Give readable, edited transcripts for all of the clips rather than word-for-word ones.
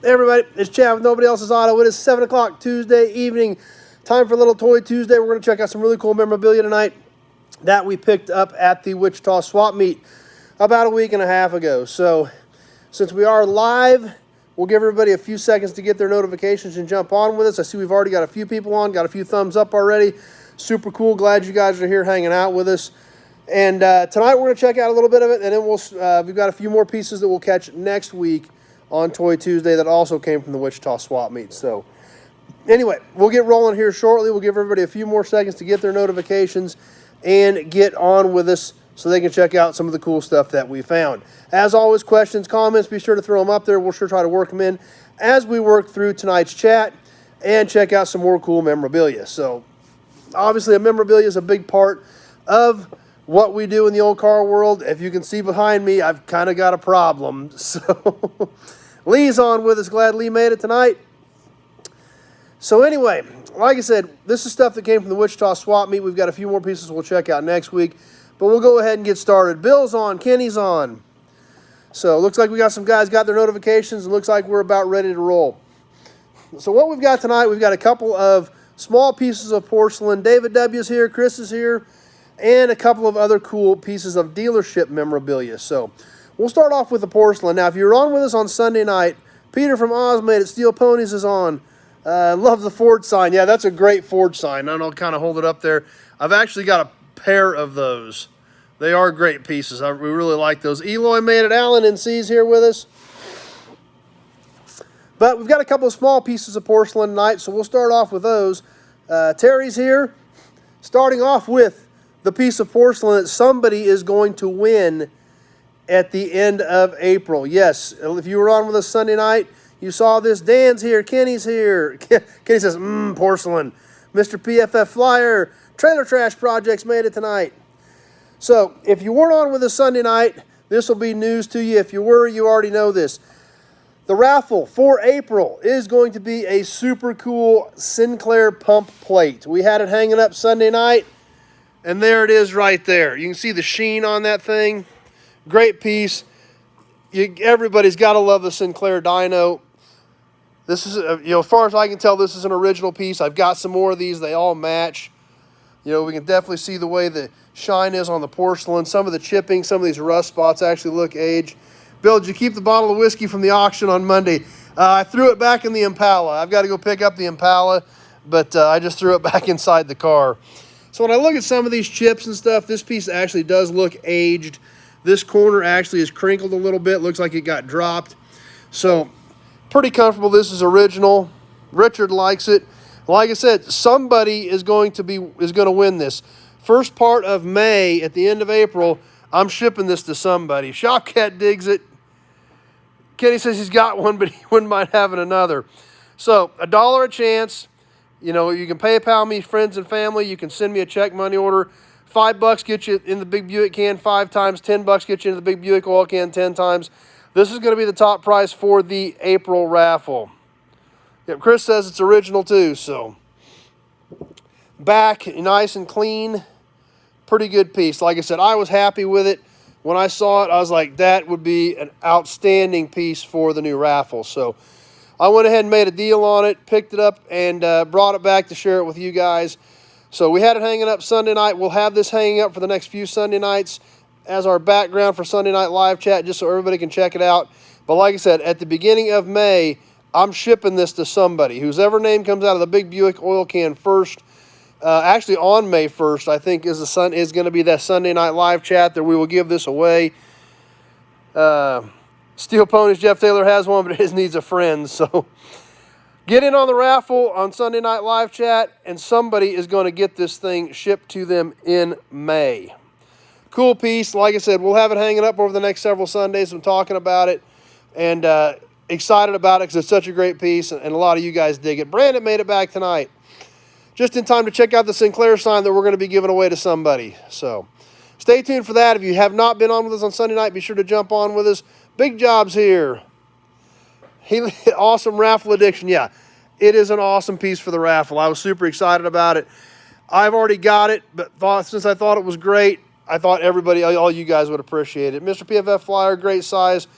Hey everybody, it's Chad with Nobody Else's Auto. It is 7 o'clock Tuesday evening. Time for a little Toy Tuesday. We're going to check out some really cool memorabilia tonight that we picked up at the Wichita Swap Meet about a week and a half ago. So, since we are live, we'll give everybody a few seconds to get their notifications and jump on with us. I see we've already got a few people on, got a few thumbs up already. Super cool. Glad you guys are here hanging out with us. And tonight we're going to check out a little bit of it, and then we've got a few more pieces that we'll catch next week on Toy Tuesday that also came from the Wichita Swap Meet. So anyway, we'll get rolling here shortly. We'll give everybody a few more seconds to get their notifications and get on with us so they can check out some of the cool stuff that we found. As always, questions, comments, be sure to throw them up there. We'll sure try to work them in as we work through tonight's chat and check out some more cool memorabilia. So obviously, memorabilia is a big part of what we do in the old car world. If you can see behind me, I've kind of got a problem. So Lee's on with us. Glad Lee made it tonight. So anyway, like I said, this is stuff that came from the Wichita Swap Meet. We've got a few more pieces we'll check out next week, but we'll go ahead and get started. Bill's on, Kenny's on. So it looks like we got some guys got their notifications, and looks like we're about ready to roll. So what we've got tonight, we've got a couple of small pieces of porcelain. David W's here, Chris is here, and a couple of other cool pieces of dealership memorabilia. So we'll start off with the porcelain. Now, if you were on with us on Sunday night, Peter from Oz Made It Steel Ponies is on. Love the Ford sign. Yeah, that's a great Ford sign. I'll kind of hold it up there. I've actually got a pair of those. They are great pieces. We really like those. Eloy Made It. Alan and C's here with us. But we've got a couple of small pieces of porcelain tonight, so we'll start off with those. Terry's here, starting off with the piece of porcelain that somebody is going to win at the end of April. Yes, if you were on with us Sunday night, you saw this. Dan's here. Kenny's here. Kenny says, porcelain. Mr. PFF Flyer. Trailer Trash Projects made it tonight. So, if you weren't on with us Sunday night, this will be news to you. If you were, you already know this. The raffle for April is going to be a super cool Sinclair pump plate. We had it hanging up Sunday night, and there it is right there. You can see the sheen on that thing. Great piece. Everybody's got to love the Sinclair dyno. This is, as far as I can tell, this is an original piece. I've got some more of these. They all match. We can definitely see the way the shine is on the porcelain. Some of the chipping, some of these rust spots actually look aged. Bill, did you keep the bottle of whiskey from the auction on Monday? I threw it back in the Impala. I've got to go pick up the Impala, but I just threw it back inside the car. So when I look at some of these chips and stuff, this piece actually does look aged. This corner actually is crinkled a little bit. Looks like it got dropped. So pretty comfortable. This is original. Richard likes it. Like I said, somebody is going to win this. First part of May, at the end of April, I'm shipping this to somebody. Shopcat digs it. Kenny says he's got one, but he wouldn't mind having another. So $1 a chance. You can PayPal me, friends and family. You can send me a check money order. $5 get you in the big Buick can 5 times. $10 get you into the big Buick oil can 10 times. This is going to be the top prize for the April raffle. Yep, Chris says it's original too. So back nice and clean. Pretty good piece. Like I said, I was happy with it. When I saw it, I was like, that would be an outstanding piece for the new raffle. So I went ahead and made a deal on it, picked it up, and brought it back to share it with you guys. So we had it hanging up Sunday night. We'll have this hanging up for the next few Sunday nights as our background for Sunday Night Live Chat, just so everybody can check it out. But like I said, at the beginning of May, I'm shipping this to somebody. Whoever name comes out of the big Buick oil can first, actually on May 1st, I think is going to be that Sunday Night Live Chat that we will give this away. Steel Ponies, Jeff Taylor has one, but his needs a friend. So get in on the raffle on Sunday Night Live Chat, and somebody is going to get this thing shipped to them in May. Cool piece. Like I said, we'll have it hanging up over the next several Sundays. I'm talking about it and excited about it because it's such a great piece, and a lot of you guys dig it. Brandon made it back tonight, just in time to check out the Sinclair sign that we're going to be giving away to somebody. So stay tuned for that. If you have not been on with us on Sunday night, be sure to jump on with us. Big Job's here. Awesome raffle addiction. Yeah, it is an awesome piece for the raffle. I was super excited about it. I've already got it, but since I thought it was great, I thought everybody, all you guys would appreciate it. Mr. PFF Flyer, great size.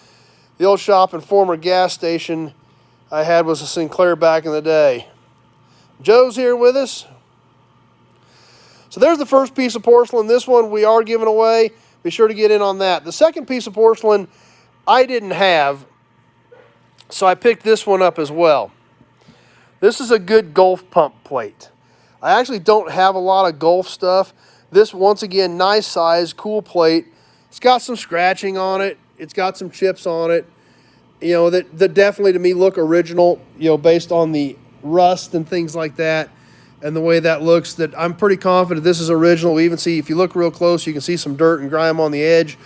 The old shop and former gas station I had was a Sinclair back in the day. Joe's here with us. So there's the first piece of porcelain. This one we are giving away. Be sure to get in on that. The second piece of porcelain I didn't have, so I picked this one up as well. This is a good golf pump plate. I actually don't have a lot of golf stuff. This, once again, nice size, cool plate. It's got some scratching on it. It's got some chips on it. You know, that definitely to me look original, you know, based on the rust and things like that and the way that looks, that I'm pretty confident this is original. We even see, if you look real close, you can see some dirt and grime on the edge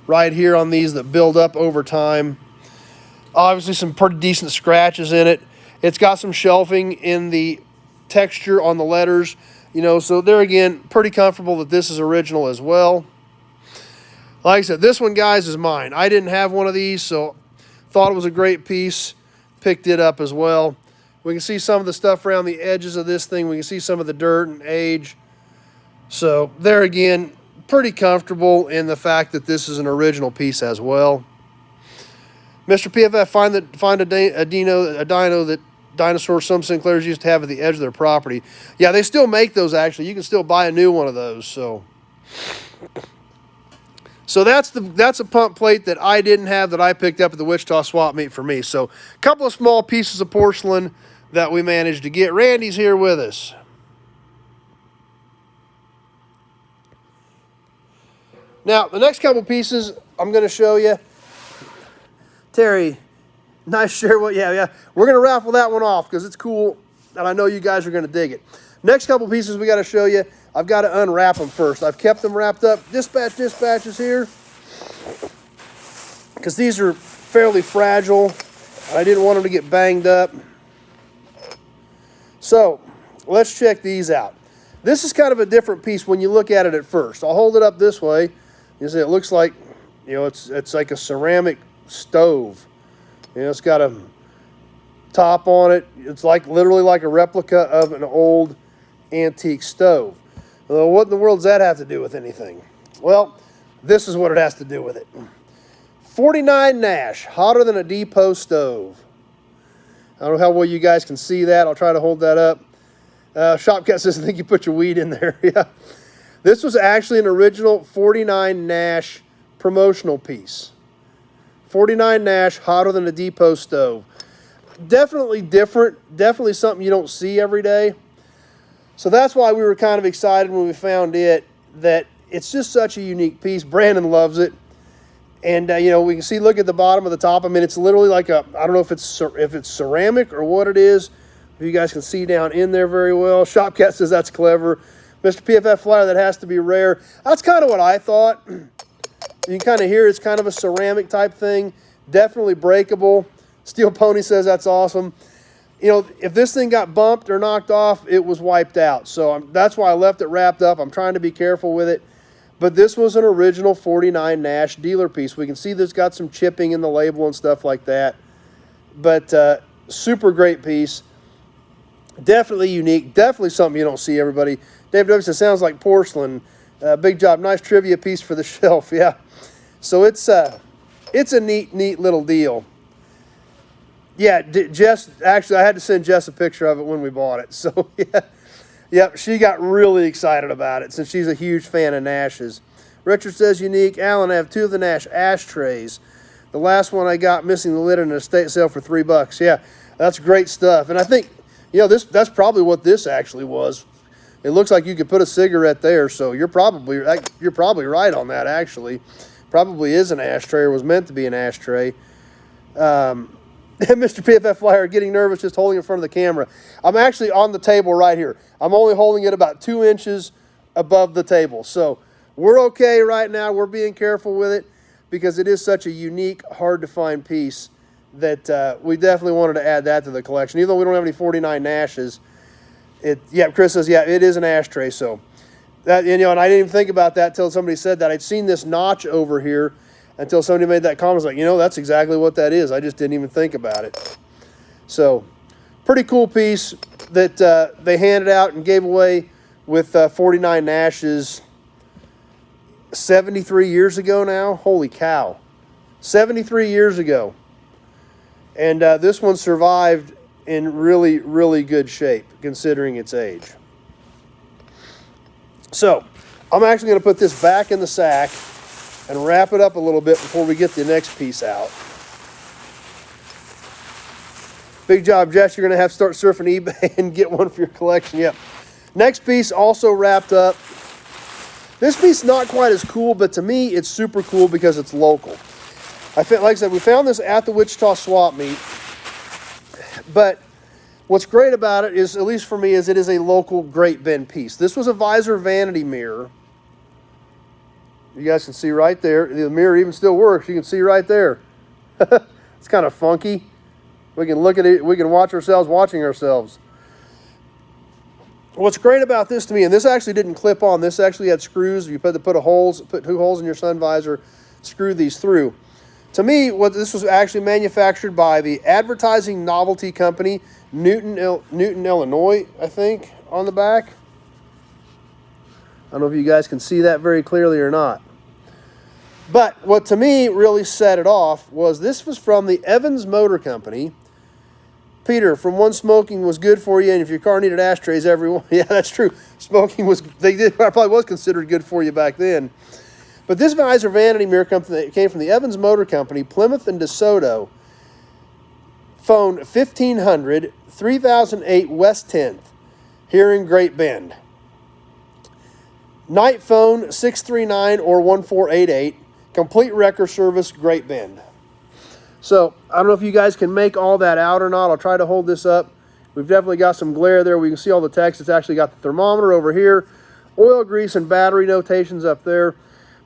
right here on these that build up over time. Obviously some pretty decent scratches in it. It's got some shelving in the texture on the letters, you know, so there again, pretty comfortable that this is original as well. Like I said, this one, guys, is mine. I didn't have one of these, so thought it was a great piece. Picked it up as well. We can see some of the stuff around the edges of this thing. We can see some of the dirt and age. So there again, pretty comfortable in the fact that this is an original piece as well. Mr. PFF, find a dino that dinosaurs some Sinclairs used to have at the edge of their property. Yeah, they still make those, actually. You can still buy a new one of those. So that's a pump plate that I didn't have, that I picked up at the Wichita Swap Meet for me. So a couple of small pieces of porcelain that we managed to get. Randy's here with us. Now, the next couple pieces I'm going to show you. Terry, nice share. Yeah. We're going to raffle that one off because it's cool, and I know you guys are going to dig it. Next couple pieces we got to show you. I've got to unwrap them first. I've kept them wrapped up. Dispatches here, because these are fairly fragile, and I didn't want them to get banged up. So let's check these out. This is kind of a different piece when you look at it at first. I'll hold it up this way. You see, it looks like, you know, it's like a ceramic stove. You know, it's got a top on it. It's like literally like a replica of an old antique stove. Well, what in the world does that have to do with anything? Well, this is what it has to do with it. 49 Nash, hotter than a depot stove. I don't know how well you guys can see that. I'll try to hold that up. Shopcat says, I think you put your weed in there. Yeah. This was actually an original 49 Nash promotional piece. 49 Nash, hotter than a depot stove. Definitely different. Definitely something you don't see every day. So that's why we were kind of excited when we found it, that it's just such a unique piece. Brandon loves it. And, you know, we can see, look at the bottom of the top. I mean, it's literally like a, I don't know if it's ceramic or what it is. If you guys can see down in there very well. Shopcat says that's clever. Mr. PFF Flyer, that has to be rare. That's kind of what I thought. You can kind of hear it's kind of a ceramic type thing. Definitely breakable. Steel Pony says that's awesome. You know, if this thing got bumped or knocked off, it was wiped out. So that's why I left it wrapped up. I'm trying to be careful with it. But this was an original 49 Nash dealer piece. We can see there's got some chipping in the label and stuff like that. But super great piece. Definitely unique. Definitely something you don't see, everybody. David W. says, sounds like porcelain. Big job. Nice trivia piece for the shelf. Yeah. So it's a neat little deal. Yeah, Jess, actually, I had to send Jess a picture of it when we bought it. So, yeah. Yep, she got really excited about it since she's a huge fan of Nash's. Richard says, unique. Alan, I have 2 of the Nash ashtrays. The last one I got missing the lid in an estate sale for $3. Yeah, that's great stuff. And I think, you know, that's probably what this actually was. It looks like you could put a cigarette there, so you're probably right on that, actually. Probably is an ashtray or was meant to be an ashtray. Mr. PFF Flyer, getting nervous just holding in front of the camera. I'm actually on the table right here. I'm only holding it about 2 inches above the table. So we're okay right now. We're being careful with it because it is such a unique, hard-to-find piece that we definitely wanted to add that to the collection. Even though we don't have any 49 Nashes, Chris says, yeah, it is an ashtray. So that, you know, and I didn't even think about that until somebody said that. I'd seen this notch over here until somebody made that comment. I was like, you know, that's exactly what that is. I just didn't even think about it. So pretty cool piece that they handed out and gave away with 49 Nashes 73 years ago now. Holy cow. 73 years ago. And this one survived in really, really good shape, considering its age. So, I'm actually going to put this back in the sack and wrap it up a little bit before we get the next piece out. Big job, Jess. You're going to have to start surfing eBay and get one for your collection. Yep. Next piece also wrapped up. This piece not quite as cool, but to me it's super cool because it's local. Like I said, we found this at the Wichita Swap Meet. But what's great about it is, at least for me, is it is a local Great Bend piece. This was a visor vanity mirror. You guys can see right there. The mirror even still works. You can see right there. It's kind of funky. We can look at it. We can watch ourselves watching ourselves. What's great about this to me, and this actually didn't clip on. This actually had screws. You put two holes in your sun visor, screw these through. To me, this was actually manufactured by the Advertising Novelty Company, Newton, Illinois, I think, on the back. I don't know if you guys can see that very clearly or not. But what to me really set it off was this was from the Evans Motor Company. Peter, from one, smoking was good for you, and if your car needed ashtrays, everyone. Yeah, that's true. Smoking probably was considered good for you back then. But this visor vanity mirror company came from the Evans Motor Company, Plymouth and DeSoto. Phone 1500 3008 West 10th, here in Great Bend. Night phone 639 or 1488. Complete wrecker service, Great Bend. So, I don't know if you guys can make all that out or not. I'll try to hold this up. We've definitely got some glare there. We can see all the text. It's actually got the thermometer over here, oil, grease, and battery notations up there.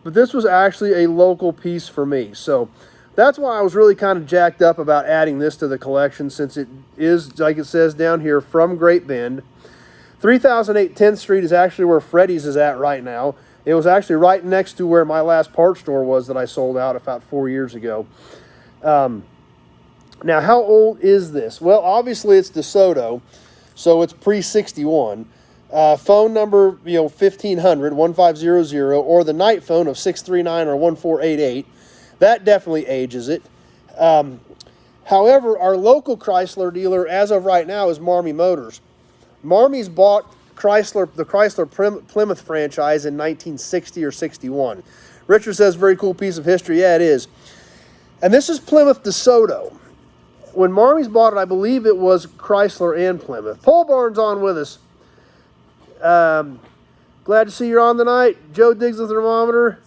But this was actually a local piece for me. So, that's why I was really kind of jacked up about adding this to the collection, since it is, like it says down here, from Great Bend. 3008 10th Street is actually where Freddy's is at right now. It was actually right next to where my last part store was that I sold out about 4 years ago. Now, how old is this? Well, obviously it's DeSoto, so it's pre-61. Phone number, 1500 1500, or the night phone of 639 or 1488. That definitely ages it. However, our local Chrysler dealer, as of right now, is Marmy Motors. Marmy's bought the Chrysler Plymouth franchise in 1960 or 61. Richard says, very cool piece of history. Yeah, it is. And this is Plymouth DeSoto. When Marmy's bought it, I believe it was Chrysler and Plymouth. Pole Barn's on with us. Glad to see you're on tonight. Joe digs the thermometer.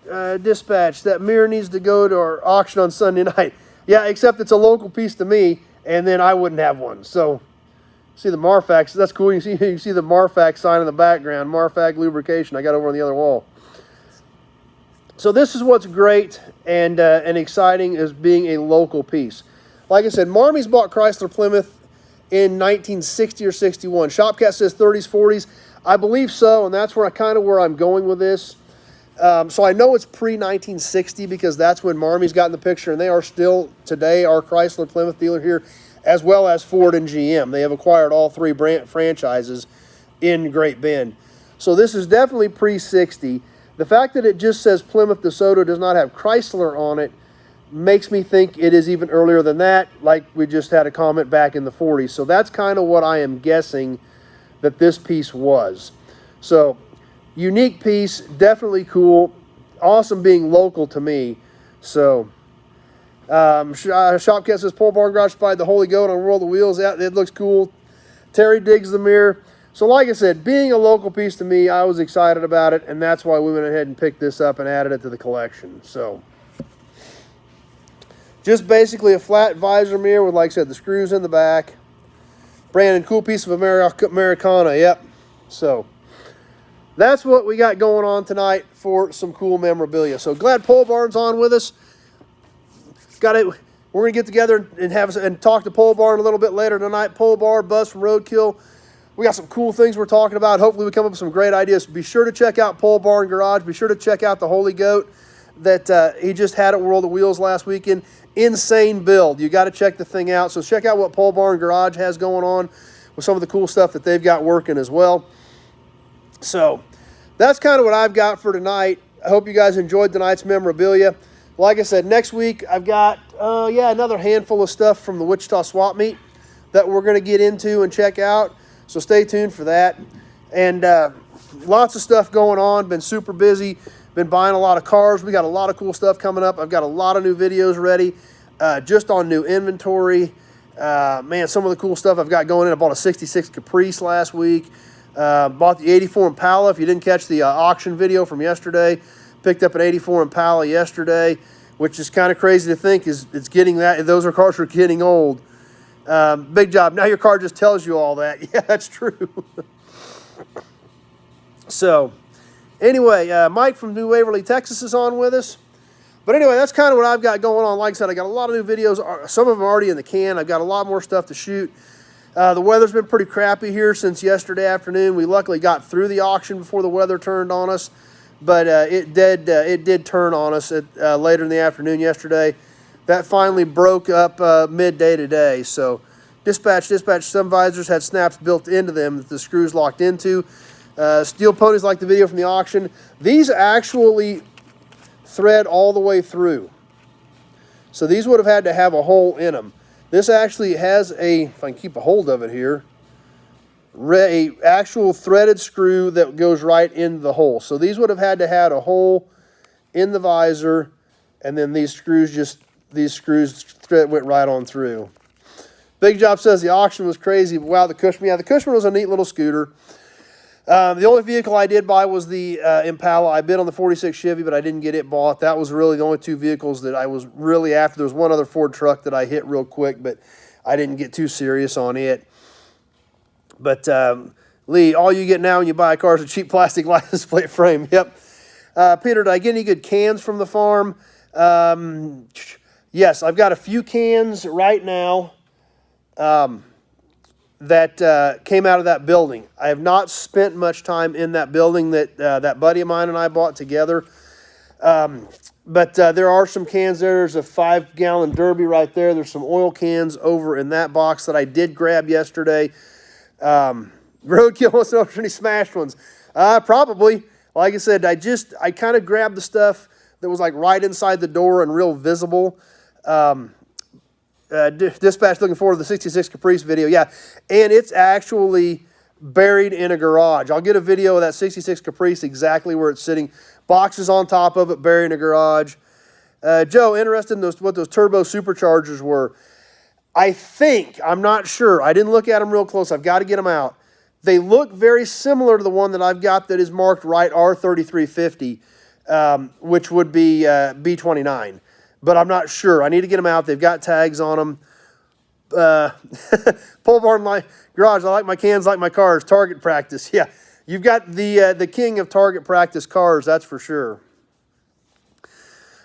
Dispatch, that mirror needs to go to our auction on Sunday night. Yeah, except it's a local piece to me, and then I wouldn't have one. So, see the Marfax. That's cool. You can see the Marfax sign in the background. Marfac lubrication. I got over on the other wall. So this is what's great and exciting as being a local piece. Like I said, Marmy's bought Chrysler Plymouth in 1960 or 61. Shopcat says 30s, 40s. I believe so, and that's where I'm going with this. So I know it's pre-1960 because that's when Marmy's got in the picture, and they are still today our Chrysler Plymouth dealer here, as well as Ford and GM. They have acquired all three franchises in Great Bend. So this is definitely pre-60. The fact that it just says Plymouth DeSoto, does not have Chrysler on it, makes me think it is even earlier than that, like we just had a comment back in the 40s. So that's kind of what I am guessing that this piece was. So, unique piece, definitely cool, awesome being local to me. So, Shopcat says, Pole Barn Garage spied the Holy Goat on Roll the Wheels. Yeah, it looks cool. Terry digs the mirror. So, like I said, being a local piece to me, I was excited about it, and that's why we went ahead and picked this up and added it to the collection. So, just basically a flat visor mirror with, like I said, the screws in the back. Brandon, cool piece of Americana, yep. So, that's what we got going on tonight for some cool memorabilia. So, glad Pole Barn's on with us. We're going to get together and talk to Pole Barn a little bit later tonight. Pole Barn, Buzz from Roadkill. We got some cool things we're talking about. Hopefully we come up with some great ideas. Be sure to check out Pole Barn Garage. Be sure to check out the Holy Goat that he just had at World of Wheels last weekend. Insane build. You got to check the thing out. So check out what Pole Barn Garage has going on with some of the cool stuff that they've got working as well. So that's kind of what I've got for tonight. I hope you guys enjoyed tonight's memorabilia. like I said, next week I've got, another handful of stuff from the Wichita Swap Meet that we're going to get into and check out. So stay tuned for that. And lots of stuff going on. Been super busy. Been buying a lot of cars. We got a lot of cool stuff coming up. I've got a lot of new videos ready just on new inventory. Man, some of the cool stuff I've got going in. I bought a 66 Caprice last week. Bought the 84 Impala. If you didn't catch the auction video from yesterday, picked up an 84 Impala yesterday, which is kind of crazy to think is it's getting that. Those are cars are getting old. Big job. Now your car just tells you all that. Yeah, that's true. So, anyway, Mike from New Waverly, Texas is on with us. But anyway, that's kind of what I've got going on. Like I said, I got a lot of new videos. Some of them are already in the can. I've got a lot more stuff to shoot. The weather's been pretty crappy here since yesterday afternoon. We luckily got through the auction before the weather turned on us. But it did turn on us later in the afternoon yesterday. That finally broke up midday today. So dispatch, some visors had snaps built into them that the screws locked into. Steel ponies like the video from the auction. These actually thread all the way through. So these would have had to have a hole in them. This actually has if I can keep a hold of it here, a actual threaded screw that goes right in the hole. So these would have had to have a hole in the visor, and then these screws went right on through. Big Job says the auction was crazy, but wow, the Cushman. Yeah, the Cushman was a neat little scooter. The only vehicle I did buy was the Impala. I bid on the 46 Chevy, but I didn't get it bought. That was really the only two vehicles that I was really after. There was one other Ford truck that I hit real quick, but I didn't get too serious on it. But, Lee, all you get now when you buy a car is a cheap plastic license plate frame. Yep. Peter, did I get any good cans from the farm? Yes, I've got a few cans right now. That came out of that building. I have not spent much time in that building that that buddy of mine and I bought together. But there are some cans there. There's a 5-gallon Derby right there. There's some oil cans over in that box that I did grab yesterday. Roadkill wants to know if there's any smashed ones. Probably. Like I said, I kind of grabbed the stuff that was like right inside the door and real visible. Dispatch looking forward to the 66 Caprice video. Yeah, and it's actually buried in a garage. I'll get a video of that 66 Caprice exactly where it's sitting. Boxes on top of it, buried in a garage. Joe, interested in what those turbo superchargers were. I'm not sure. I didn't look at them real close. I've got to get them out. They look very similar to the one that I've got that is marked right R3350, which would be B29. But I'm not sure. I need to get them out. They've got tags on them. Pole barn my garage. I like my cans like my cars. Target practice. Yeah, you've got the king of target practice cars. That's for sure.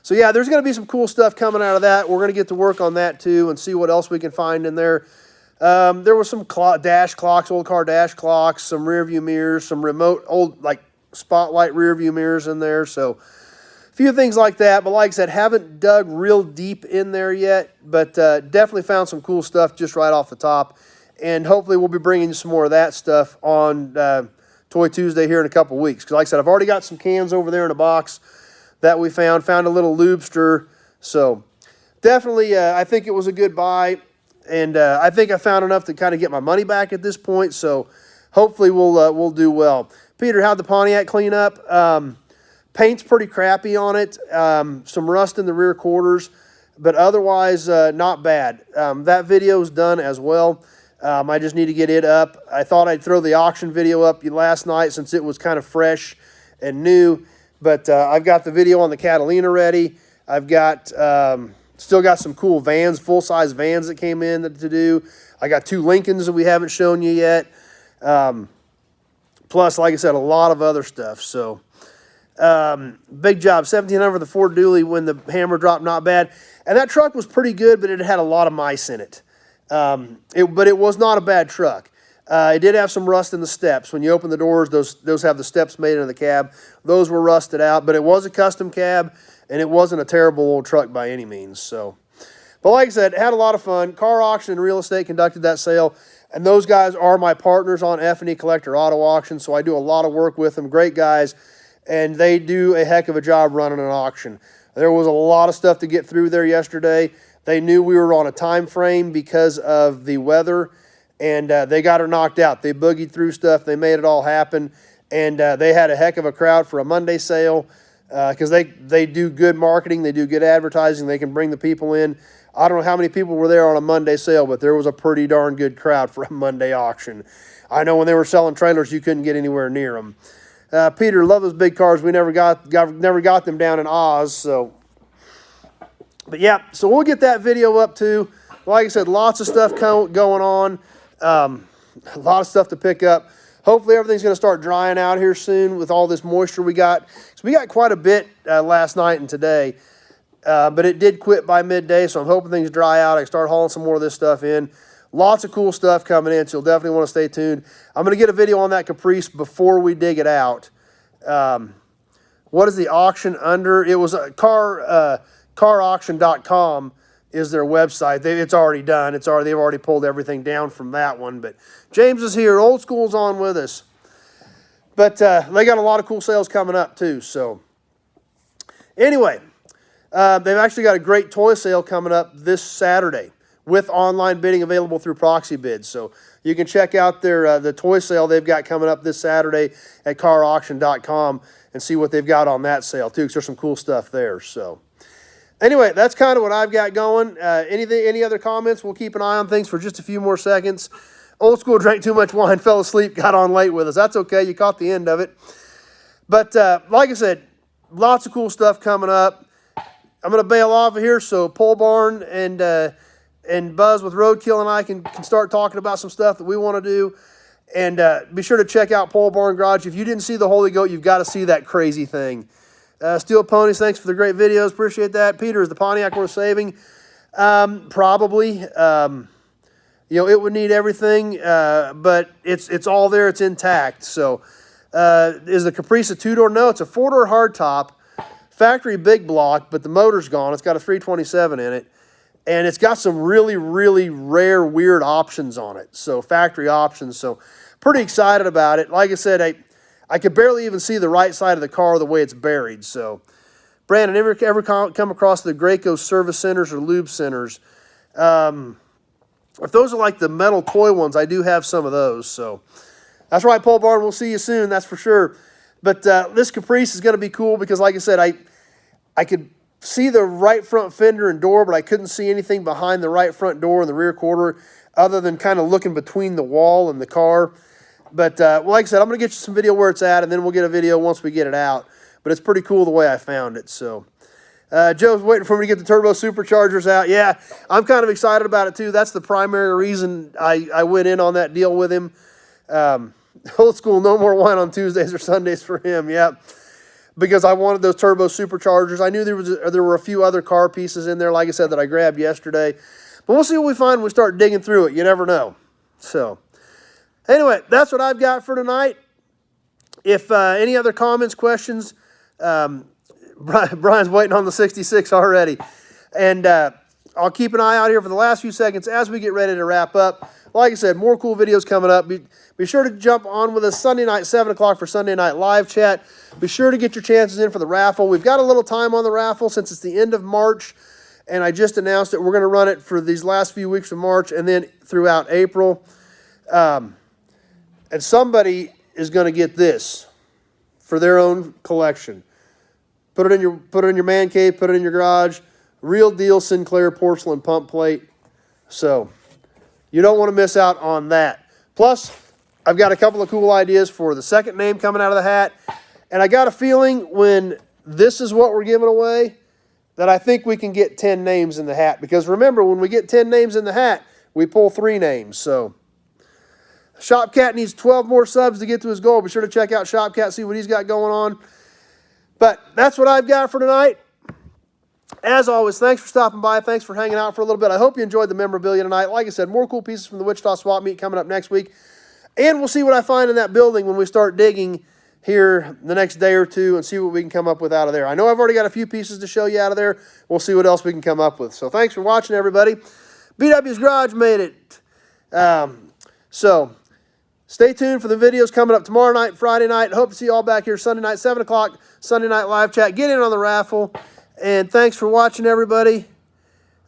So yeah, there's going to be some cool stuff coming out of that. We're going to get to work on that too and see what else we can find in there. There was some dash clocks, old car dash clocks, some rear view mirrors, some remote old like spotlight rear view mirrors in there. So few things like that, but like I said, haven't dug real deep in there yet, but definitely found some cool stuff just right off the top, and hopefully we'll be bringing you some more of that stuff on Toy Tuesday here in a couple weeks, because like I said, I've already got some cans over there in a box that we found a little lubster, so definitely I think it was a good buy, and I think I found enough to kind of get my money back at this point, so hopefully we'll do well. Peter, how'd the Pontiac clean up? Paint's pretty crappy on it, some rust in the rear quarters, but otherwise not bad. That video's done as well. I just need to get it up. I thought I'd throw the auction video up last night since it was kind of fresh and new, but I've got the video on the Catalina ready. I've got still got some cool vans, full-size vans that came in to do. I got 2 Lincolns that we haven't shown you yet. Plus, like I said, a lot of other stuff, so... Big job, 1700 for the Ford Dually when the hammer dropped, not bad. And that truck was pretty good, but it had a lot of mice in it. But it was not a bad truck. It did have some rust in the steps. When you open the doors, those have the steps made into the cab. Those were rusted out, but it was a custom cab, and it wasn't a terrible old truck by any means. So, but like I said, had a lot of fun. Car Auction and Real Estate conducted that sale, and those guys are my partners on F&E Collector Auto Auction, so I do a lot of work with them. Great guys. And they do a heck of a job running an auction. There was a lot of stuff to get through there yesterday. They knew we were on a time frame because of the weather, and they got her knocked out. They boogied through stuff. They made it all happen, and they had a heck of a crowd for a Monday sale because they do good marketing. They do good advertising. They can bring the people in. I don't know how many people were there on a Monday sale, but there was a pretty darn good crowd for a Monday auction. I know when they were selling trailers, you couldn't get anywhere near them. Peter, love those big cars. We never got them down in Oz, so. But yeah, so we'll get that video up too. Like I said, lots of stuff going on. A lot of stuff to pick up. Hopefully everything's going to start drying out here soon with all this moisture we got. So we got quite a bit last night and today. But it did quit by midday, so I'm hoping things dry out. I can start hauling some more of this stuff in. Lots of cool stuff coming in, so you'll definitely want to stay tuned. I'm going to get a video on that Caprice before we dig it out. What is the auction under? It was a carauction.com is their website. It's already done. They've already pulled everything down from that one. But James is here. Old School's on with us. But they got a lot of cool sales coming up too. So anyway, they've actually got a great toy sale coming up this Saturday with online bidding available through proxy bids. So you can check out their the toy sale they've got coming up this Saturday at carauction.com and see what they've got on that sale too, because there's some cool stuff there. So anyway, that's kind of what I've got going. Any other comments? We'll keep an eye on things for just a few more seconds. Old School drank too much wine, fell asleep, got on late with us. That's okay. You caught the end of it. But like I said, lots of cool stuff coming up. I'm going to bail off of here so Pole Barn and Buzz with Roadkill and I can start talking about some stuff that we want to do. And be sure to check out Pole Barn Garage. If you didn't see the Holy Goat, you've got to see that crazy thing. Steel Ponies, thanks for the great videos. Appreciate that. Peter, is the Pontiac worth saving? Probably. It would need everything, but it's all there. It's intact. So is the Caprice a two-door? No, it's a four-door hardtop. Factory big block, but the motor's gone. It's got a 327 in it. And it's got some really, really rare, weird options on it. So factory options. So pretty excited about it. Like I said, I could barely even see the right side of the car the way it's buried. So, Brandon, ever come across the Graco service centers or lube centers? If those are like the metal toy ones, I do have some of those. So, that's right, Pole Barn. We'll see you soon. That's for sure. But this Caprice is going to be cool because, like I said, I could see the right front fender and door, but I couldn't see anything behind the right front door and the rear quarter other than kind of looking between the wall and the car. But, like I said, I'm going to get you some video where it's at, and then we'll get a video once we get it out. But it's pretty cool the way I found it. So, Joe's waiting for me to get the turbo superchargers out. Yeah, I'm kind of excited about it, too. That's the primary reason I went in on that deal with him. Old School, no more wine on Tuesdays or Sundays for him. Yep. Because I wanted those turbo superchargers. I knew there were a few other car pieces in there, like I said, that I grabbed yesterday. But we'll see what we find when we start digging through it. You never know. So, anyway, that's what I've got for tonight. If any other comments, questions, Brian's waiting on the 66 already. And I'll keep an eye out here for the last few seconds as we get ready to wrap up. Like I said, more cool videos coming up. Be sure to jump on with us Sunday night, 7 o'clock for Sunday Night Live Chat. Be sure to get your chances in for the raffle. We've got a little time on the raffle since it's the end of March, and I just announced that we're going to run it for these last few weeks of March and then throughout April. And somebody is going to get this for their own collection. Put it in your man cave, put it in your garage. Real deal Sinclair porcelain pump plate. So you don't want to miss out on that. Plus, I've got a couple of cool ideas for the second name coming out of the hat. And I got a feeling when this is what we're giving away, that I think we can get 10 names in the hat. Because remember, when we get 10 names in the hat, we pull 3 names. So Shopcat needs 12 more subs to get to his goal. Be sure to check out Shopcat, see what he's got going on. But that's what I've got for tonight. As always, thanks for stopping by. Thanks for hanging out for a little bit. I hope you enjoyed the memorabilia tonight. Like I said, more cool pieces from the Wichita Swap Meet coming up next week. And we'll see what I find in that building when we start digging here the next day or two and see what we can come up with out of there. I know I've already got a few pieces to show you out of there. We'll see what else we can come up with. So thanks for watching, everybody. BW's Garage made it. So stay tuned for the videos coming up tomorrow night, Friday night. Hope to see you all back here Sunday night, 7 o'clock, Sunday Night Live Chat. Get in on the raffle. And thanks for watching, everybody.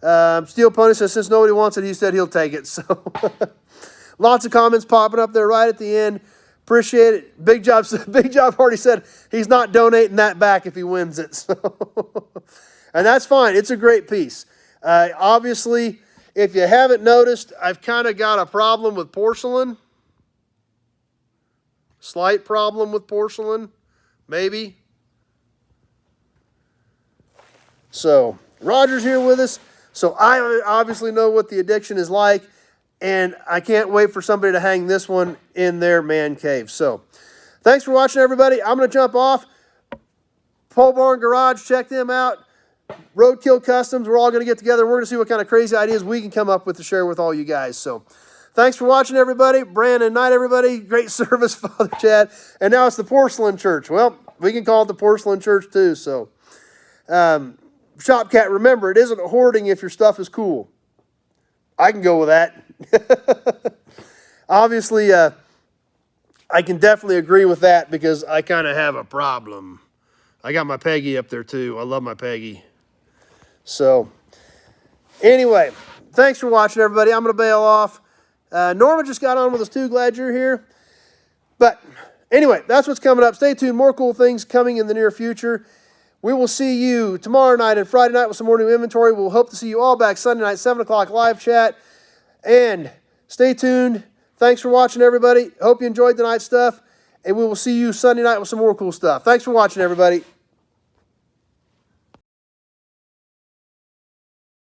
Steel Pony says, since nobody wants it, he said he'll take it. So lots of comments popping up there right at the end. Appreciate it. Big Job already said he's not donating that back if he wins it. So and that's fine. It's a great piece. Obviously, if you haven't noticed, I've kind of got a problem with porcelain. Slight problem with porcelain, maybe. So Roger's here with us. So I obviously know what the addiction is like, and I can't wait for somebody to hang this one in their man cave. So thanks for watching, everybody. I'm going to jump off. Pole Barn Garage, check them out. Roadkill Customs, we're all going to get together. We're going to see what kind of crazy ideas we can come up with to share with all you guys. So thanks for watching, everybody. Brandon, night, everybody. Great service, Father Chad. And now it's the Porcelain Church. Well, we can call it the Porcelain Church too. So Shopcat, remember, it isn't hoarding if your stuff is cool. I can go with that. Obviously, I can definitely agree with that because I kind of have a problem. I got my Peggy up there too. I love my Peggy. So anyway, thanks for watching, everybody. I'm going to bail off. Norma just got on with us too. Glad you're here. But anyway, that's what's coming up. Stay tuned. More cool things coming in the near future. We will see you tomorrow night and Friday night with some more new inventory. We'll hope to see you all back Sunday night, 7 o'clock live chat. And stay tuned. Thanks for watching, everybody. Hope you enjoyed tonight's stuff. And we will see you Sunday night with some more cool stuff. Thanks for watching, everybody.